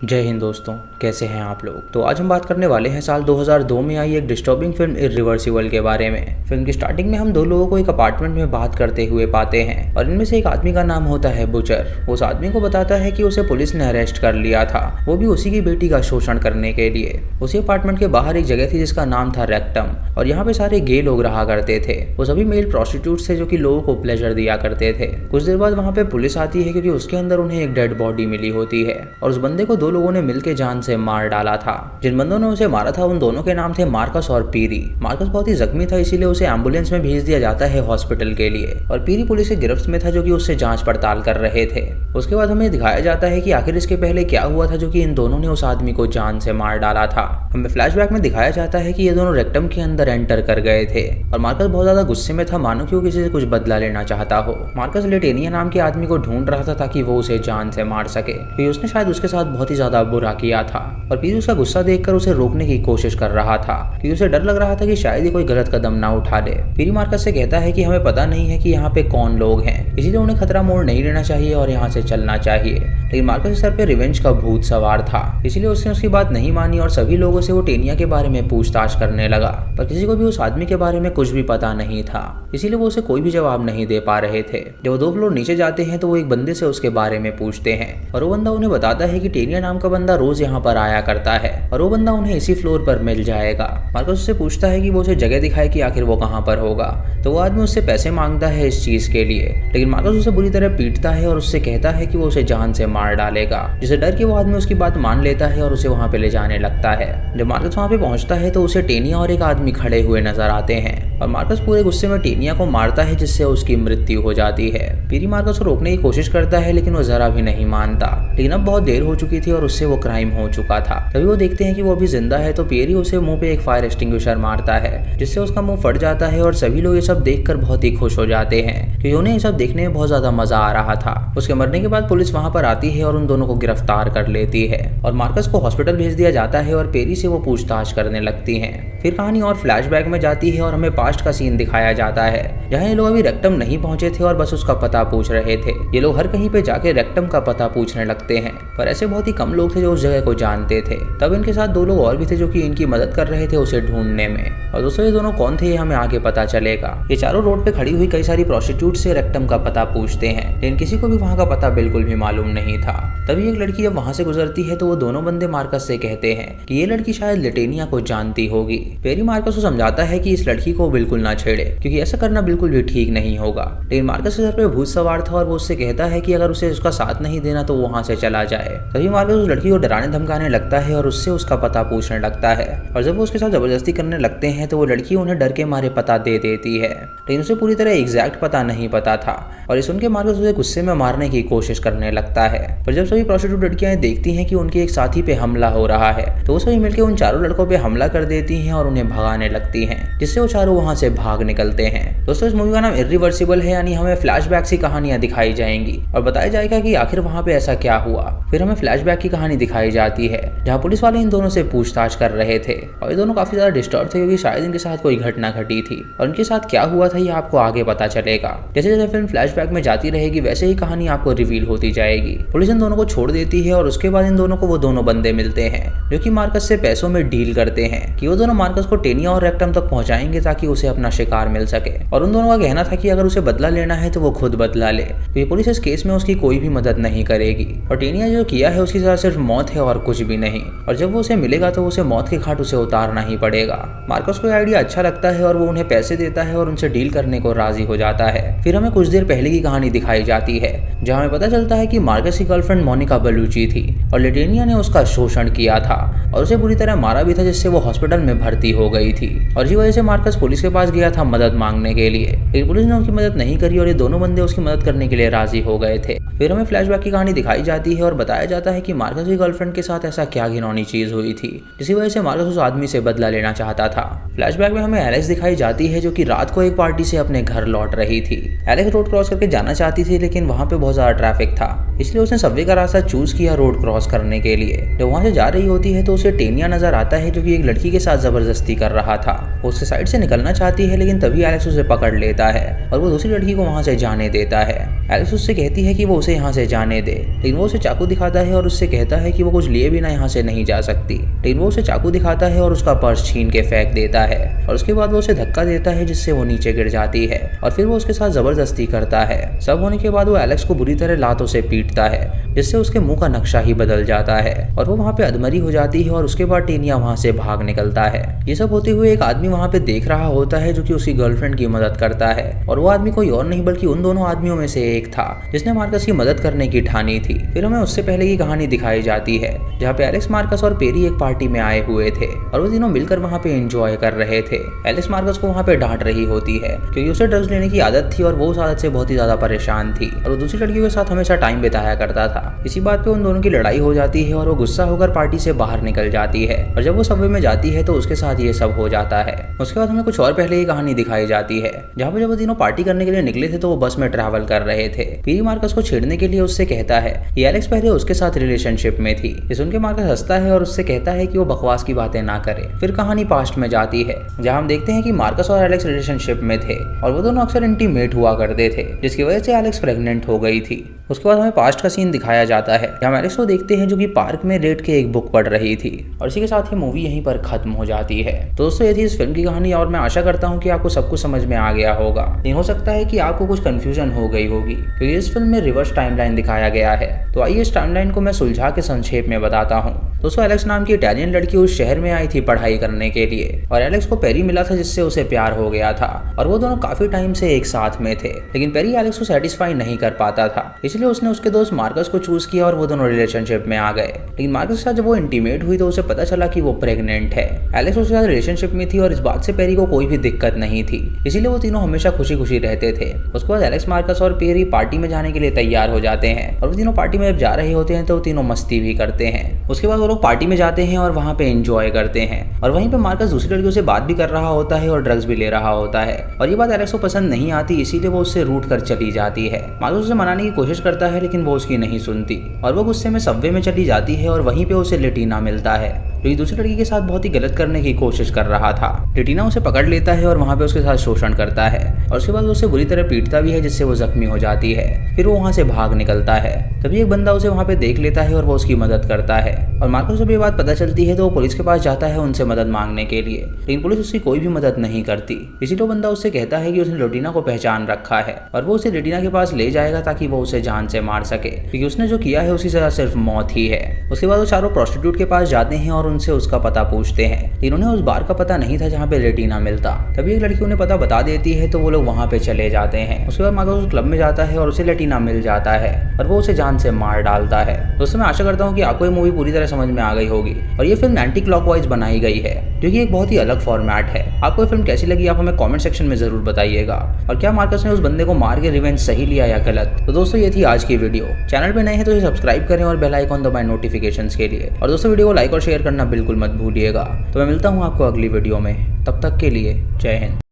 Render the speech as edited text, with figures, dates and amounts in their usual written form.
जय हिंद दोस्तों, कैसे हैं आप लोग। तो आज हम बात करने वाले हैं साल 2002 में आई एक डिस्टर्बिंग फिल्म इरिवर्सिबल के बारे में। फिल्म की स्टार्टिंग में हम दो लोगों को एक अपार्टमेंट में बात करते हुए पाते हैं और इनमें से एक आदमी का नाम होता है बुचर। उस आदमी को बताता है कि उसे पुलिस ने अरेस्ट कर लिया था, वो भी उसी की बेटी का शोषण करने के लिए। उसी अपार्टमेंट के बाहर एक जगह थी जिसका नाम था रेक्टम और यहाँ पे सारे गे लोग रहा करते थे। वो सभी मेल प्रोस्टिट्यूट्स थे जो कि लोगों को प्लेजर दिया करते थे। कुछ देर बाद वहाँ पे पुलिस आती है क्योंकि उसके अंदर उन्हें एक डेड बॉडी मिली होती है और उस बंदे को दो लोगों ने मिलकर जान से मार डाला था। जिन बंदों ने उसे मारा था उन दोनों के नाम थे मार्कस और पीरी। मार्कस बहुत ही जख्मी था, इसीलिए उसे एम्बुलेंस में भेज दिया जाता है हॉस्पिटल के लिए और पीरी पुलिस के गिरफ्त में था जो कि उससे जांच पड़ताल कर रहे थे। उसके बाद हमें दिखाया जाता है कि आखिर इसके पहले क्या हुआ था जो कि इन दोनों ने उस आदमी को जान से मार डाला था। हमें फ्लैशबैक में दिखाया जाता है कि ये दोनों रेक्टम के अंदर एंटर कर गए थे और मार्कस बहुत ज्यादा गुस्से में था, मानो कि वो किसी से कुछ बदला लेना चाहता हो। मार्कस लेटेनिया नाम के आदमी को ढूंढ रहा था ताकि वो उसे जान से मार सके क्योंकि उसने शायद उसके साथ बहुत ही ज्यादा बुरा किया था और पीरी उसका गुस्सा देखकर उसे रोकने की कोशिश कर रहा था क्योंकि उसे डर लग रहा था कि शायद ये कोई गलत कदम ना उठा ले। पीरी मार्कस से कहता है कि हमें पता नहीं है कि यहाँ पे कौन लोग हैं, इसीलिए उन्हें खतरा मोड़ नहीं लेना चाहिए और यहाँ से चलना चाहिए। लेकिन मार्कस के सर पे रिवेंज का भूत सवार था, इसीलिए उसने उसकी बात नहीं मानी और सभी लोगों से वो टेनिया के बारे में पूछताछ करने लगा। पर किसी को भी उस आदमी के बारे में कुछ भी पता नहीं था, इसीलिए वो उसे कोई भी जवाब नहीं दे पा रहे थे। जब वो 2 फ्लोर नीचे जाते हैं तो वो एक बंदे से उसके बारे में पूछते हैं और वो बंदा उन्हें बताता है कि टेनिया नाम का बंदा रोज यहाँ पर आया करता है और वो बंदा उन्हें इसी फ्लोर पर मिल जाएगा। मार्कस उससे पूछता है कि वो उसे जगह दिखाए कि आखिर वो कहाँ पर होगा, तो वो आदमी उससे पैसे मांगता है इस चीज के लिए। लेकिन मार्कस उसे बुरी तरह पीटता है और उससे कहता है कि वो उसे जान से मार डालेगा, जिसे डर के वो आदमी उसकी बात मान लेता है और उसे वहाँ पे ले जाने लगता है। जब मार्कस वहाँ पे पहुँचता है तो उसे टेनिया और एक आदमी खड़े हुए नजर आते हैं और मार्कस पूरे गुस्से में टेनिया को मारता है जिससे उसकी मृत्यु हो जाती है। पीरी मार्कस को रोकने की कोशिश करता है लेकिन वो जरा भी नहीं मानता, लेकिन अब बहुत देर हो चुकी थी और उससे वो क्राइम हो चुका था। तभी वो देखते हैं कि वो अभी जिंदा है तो पीरी उसे मुंह पे एक फायर एक्सटिंग्विशर मारता है जिससे उसका मुंह फट जाता है और सभी लोग ये सब देखकर बहुत ही खुश हो जाते हैं क्योंकि उन्हें ये सब देखने में बहुत ज्यादा मजा आ रहा था। उसके मरने के बाद पुलिस वहां पर आती है और उन दोनों को गिरफ्तार कर लेती है और मार्कस को हॉस्पिटल भेज दिया जाता है और पेरी से वो पूछताछ करने लगती है। फिर कहानी और फ्लैशबैक में जाती है और हमें पास्ट का सीन दिखाया जाता है जहाँ ये लोग अभी रेक्टम नहीं पहुंचे थे और बस उसका पता पूछ रहे थे। ये लोग हर कहीं पे जाके रेक्टम का पता पूछने लगते हैं, पर ऐसे बहुत ही कम लोग थे जो उस जगह को जानते थे। तब इनके साथ 2 लोग और भी थे जो कि इनकी मदद कर रहे थे उसे ढूंढने में। और दोस्तों ये दोनों कौन थे ये हमें आगे पता चलेगा। ये चारों रोड पे खड़ी हुई कई सारी प्रोस्टिट्यूट से रेक्टम का पता पूछते हैं, लेकिन किसी को भी वहाँ का पता बिल्कुल भी मालूम नहीं था। तभी एक लड़की जब वहाँ से गुजरती है तो वो दोनों बंदे मार्कस से कहते हैं कि ये लड़की शायद लेटेनिया को जानती होगी। पेरी मार्कस को समझाता है कि इस लड़की को बिल्कुल ना छेड़े क्योंकि ऐसा करना बिल्कुल भी ठीक नहीं होगा। लेकिन मार्कस के सर पे भूत सवार था और वो उससे कहता है कि अगर उसे उसका साथ नहीं देना तो वो वहाँ से चला जाए। तभी मार्कस उस लड़की को डराने धमकाने लगता है और उससे उसका पता पूछने लगता है और जब वो उसके साथ जबरदस्ती करने लगते हैं तो वो लड़की उन्हें डर के मारे पता दे देती है, लेकिन उसे पूरी तरह एग्जैक्ट पता नहीं पता था और इस सुनकर मार्कस उसे गुस्से में मारने की कोशिश करने लगता है। पर जब सभी प्रोस्टिट्यूट लड़कियां देखती हैं कि उनके एक साथी पे हमला हो रहा है तो वो सभी मिलकर उन चारों लड़कों पे हमला कर देती हैं और उन्हें भगाने लगती हैं, जिससे वो चारों वहां से भाग निकलते हैं। दोस्तों इस मूवी का नाम इरिवर्सिबल है, यानी हमें फ्लैशबैक सी कहानियां दिखाई जाएंगी और बताया जाएगा कि आखिर वहां पे ऐसा क्या हुआ। फिर हमें फ्लैशबैक की कहानी दिखाई जाती है जहाँ पुलिस वाले इन दोनों से पूछताछ कर रहे थे और ये दोनों काफी ज्यादा डिस्टर्ब थे क्योंकि शायद इनके साथ कोई घटना घटी थी और इनके साथ क्या हुआ था ये आपको आगे पता चलेगा। जैसे जैसे फिल्म फ्लैशबैक में जाती रहेगी वैसे ही कहानी आपको रिवील होती जाएगी। पुलिस इन दोनों को छोड़ देती है और उसके बाद इन दोनों को वो दोनों बंदे मिलते हैं जो कि मार्कस से पैसों में डील करते हैं कि वो दोनों मार्कस को टेनिया और रेक्टम तक पहुंचाएंगे ताकि उसे अपना शिकार मिल सके। और उन दोनों का कहना था कि अगर उसे बदला लेना है तो वो खुद बदला ले क्योंकि पुलिस इस केस में उसकी कोई भी मदद नहीं करेगी और टेनिया जो किया है उसकी सजा सिर्फ मौत है और कुछ भी नहीं। और जब वो उसे मिलेगा तो उसे मौत के घाट उसे उतारना ही पड़ेगा। मार्कस को आइडिया अच्छा लगता है और वो उन्हें पैसे देता है और उनसे डील करने को राजी हो जाता है। फिर हमें कुछ देर पहले की कहानी दिखाई जाती है जहाँ हमें पता चलता है कि मार्कस की गर्लफ्रेंड मोनिका बलूची थी और लेटेनिया ने उसका शोषण किया था और उसे बुरी तरह मारा भी था, जिससे वो हॉस्पिटल में भर्ती हो गई थी और इसी वजह से मार्कस पुलिस के पास गया था मदद मांगने के लिए, लेकिन पुलिस ने उसकी मदद नहीं करी और ये दोनों बंदे उसकी मदद करने के लिए राजी हो गए थे। फिर हमें फ्लैशबैक की कहानी दिखाई जाती है और बताया जाता है कि मार्कस की गर्लफ्रेंड के साथ ऐसा क्या घिनौनी चीज हुई थी जिसकी वजह से मार्कस उस आदमी से बदला लेना चाहता था। फ्लैशबैक में हमें एलेक्स दिखाई जाती है जो कि रात को एक पार्टी से अपने घर लौट रही थी। एलेक्स रोड क्रॉस करके जाना चाहती थी लेकिन वहाँ पे बहुत ज्यादा ट्रैफिक था, इसलिए उसने सबवे का रास्ता चूज किया रोड क्रॉस करने के लिए। जब वहाँ से जा रही होती है तो उसे टेनिया नजर आता है जो कि एक लड़की के साथ जबरदस्ती कर रहा था। वो उसके साइड से निकलना चाहती है लेकिन तभी एलेक्स उसे पकड़ लेता है और वो दूसरी लड़की को वहाँ से जाने देता है। एलेक्स उससे कहती है कि वो उसे यहाँ से जाने दे, लेकिन वो उसे चाकू दिखाता है और उससे कहता है कि वो कुछ लिए बिना यहाँ से नहीं जा सकती। लेकिन वो उसे चाकू दिखाता है और उसका पर्स छीन के फेंक देता है और उसके बाद वो उसे धक्का देता है जिससे वो नीचे गिर जाती है और फिर वो उसके साथ जबरदस्ती करता है। सब होने के बाद वो एलेक्स को बुरी तरह लातों से पीटता है जिससे उसके मुंह का नक्शा ही बदल जाता है और वो वहाँ पे अधमरी हो जाती है और उसके बाद टेनिया वहाँ से भाग निकलता है। ये सब होते हुए एक आदमी वहाँ पे देख रहा होता है जो कि उसकी गर्लफ्रेंड की मदद करता है और वो आदमी कोई और नहीं बल्कि उन दोनों आदमियों में से एक था जिसने मार्कस की मदद करने की ठानी थी। फिर हमें उससे पहले की कहानी दिखाई जाती है जहाँ पे एलेक्स, मार्कस और पेरी एक पार्टी में आए हुए थे और वो तीनों मिलकर वहाँ पे एंजॉय कर रहे थे। एलेक्स मार्कस को वहाँ पे डांट रही होती है क्योंकि उसे ड्रग्स लेने की आदत थी और वो उस आदत से बहुत ही ज्यादा परेशान थी और वो दूसरी लड़कियों के साथ हमेशा टाइम बिताया करता था। इसी बात पे उन दोनों की लड़ाई हो जाती है और वो गुस्सा होकर पार्टी से बाहर निकल जाती है और जब वो सबवे में जाती है तो उसके साथ ये सब हो जाता है। उसके बाद हमें कुछ और पहले की कहानी दिखाई जाती है जहाँ पे जब वो तीनों पार्टी करने के लिए निकले थे तो वो बस में ट्रैवल कर रहे थे। पेरी मार्कस को छेड़ने के लिए उससे कहता है कि एलेक्स पहले उसके साथ रिलेशनशिप में थी। ये सुन के मार्कस हंसता है और उससे कहता है कि वो बकवास की बातें ना करे। फिर कहानी पास्ट में जाती है जहाँ हम देखते हैं कि मार्कस और एलेक्स रिलेशनशिप में थे और वो दोनों अक्सर इंटीमेट हुआ करते थे जिसकी वजह से एलेक्स प्रेग्नेंट हो गई थी। उसके बाद हमें पास्ट का सीन दिखाया जाता है जहाँ एलेक्स को देखते हैं जो कि पार्क में लेट के एक बुक पढ़ रही थी और इसी के साथ ये मूवी यहीं पर खत्म हो जाती है। तो दोस्तों ये थी इस फिल्म की कहानी और मैं आशा करता हूँ कि आपको सब कुछ समझ में आ गया होगा। नहीं हो सकता है कि आपको कुछ कंफ्यूजन हो गई होगी क्योंकि इस फिल्म में रिवर्स टाइमलाइन दिखाया गया है। तो आइए इस टाइमलाइन को मैं सुलझा के संक्षेप में बताता हूँ। दोस्तों एलेक्स नाम की इटालियन लड़की उस शहर में आई थी पढ़ाई करने के लिए और एलेक्स को पेरी मिला था जिससे उसे प्यार हो गया था और वो दोनों काफी टाइम से एक साथ में थे। लेकिन पेरी एलेक्स को सेटिस्फाई नहीं कर पाता था इसलिए उसने उसके दोस्त मार्कस को चूज किया और वो दोनों रिलेशनशिप में आ गए। लेकिन मार्कस के साथ जब वो इंटीमेट हुई तो उसे पता चला कि वो प्रेग्नेंट है। एलेक्स उसके साथ रिलेशनशिप में थी और इस बात से पेरी को कोई भी दिक्कत नहीं थी इसीलिए वो तीनों हमेशा खुशी खुशी रहते थे। उसके बाद एलेक्स, मार्कस और पेरी पार्टी में जाने के लिए तैयार हो जाते हैं और वो तीनों पार्टी में जब जा रहे होते हैं तो वो तीनों मस्ती भी करते हैं। उसके बाद वो लोग पार्टी में जाते हैं और वहाँ पे एंजॉय करते हैं और वहीं पे मार्कस दूसरी लड़कियों से बात भी कर रहा होता है और ड्रग्स भी ले रहा होता है और ये बात एलेक्स को पसंद नहीं आती इसीलिए वो उससे रूठ कर चली जाती है। मार्कस उसे मनाने की कोशिश करता है लेकिन वो उसकी नहीं सुनती और वो गुस्से में सबवे में चली जाती है और वहीं पे उसे लेटीना मिलता है जो कि दूसरी लड़की के साथ बहुत ही गलत करने की कोशिश कर रहा था। लेटीना उसे पकड़ लेता है और वहाँ पे उसके साथ शोषण करता है और उसके बाद उसे बुरी तरह पीटता भी है जिससे वो जख्मी हो जाती है। फिर वो वहाँ से भाग निकलता है। तभी एक बंदा उसे वहाँ पे देख लेता है और वो उसकी मदद करता है और मार्कस को ये बात पता चलती है तो वो पुलिस के पास जाता है उनसे मदद मांगने के लिए। लेकिन पुलिस उसकी कोई भी मदद नहीं करती इसीलिए बंदा उससे कहता है कि उसने लेटीना को पहचान रखा है और वो उसे लेटीना के पास ले जाएगा ताकि वो उसे जान से मार सके क्योंकि उसने जो किया है उसकी सजा सिर्फ मौत ही है। उसके बाद वो चारों प्रोस्टिट्यूट के पास जाते हैं और उनसे उसका पता पूछते हैं लेकिन उन्हें उस बार का पता नहीं था जहाँ पे लेटीना मिलता। तभी एक लड़की उन्हें पता बता देती है तो वो लोग वहाँ पे चले जाते हैं। उसके बाद मार्कस उस क्लब में जाता है और उसे लेटीना मिल जाता है और वो उसे जान से मार डालता है। दोस्तों मैं आशा करता हूँ कि आपको ये मूवी पूरी तरह समझ में आ गई होगी और ये फिल्म एंटी क्लॉकवाइज बनाई गई है जो कि एक बहुत ही अलग फॉर्मेट है। आपको ये फिल्म कैसी लगी आप हमें कमेंट सेक्शन में जरूर बताइएगा और क्या मार्कस ने उस बंदे को मार के रिवेंज सही लिया या गलत। तो दोस्तों ये थी आज की वीडियो। चैनल पे नए हैं तो इसे सब्सक्राइब करें और बेल आइकॉन दबाएं नोटिफिकेशंस के लिए और दोस्तों वीडियो को लाइक और शेयर करना बिल्कुल मत भूलिएगा। तो मैं मिलता हूँ आपको अगली वीडियो में, तब तक के लिए जय हिंद।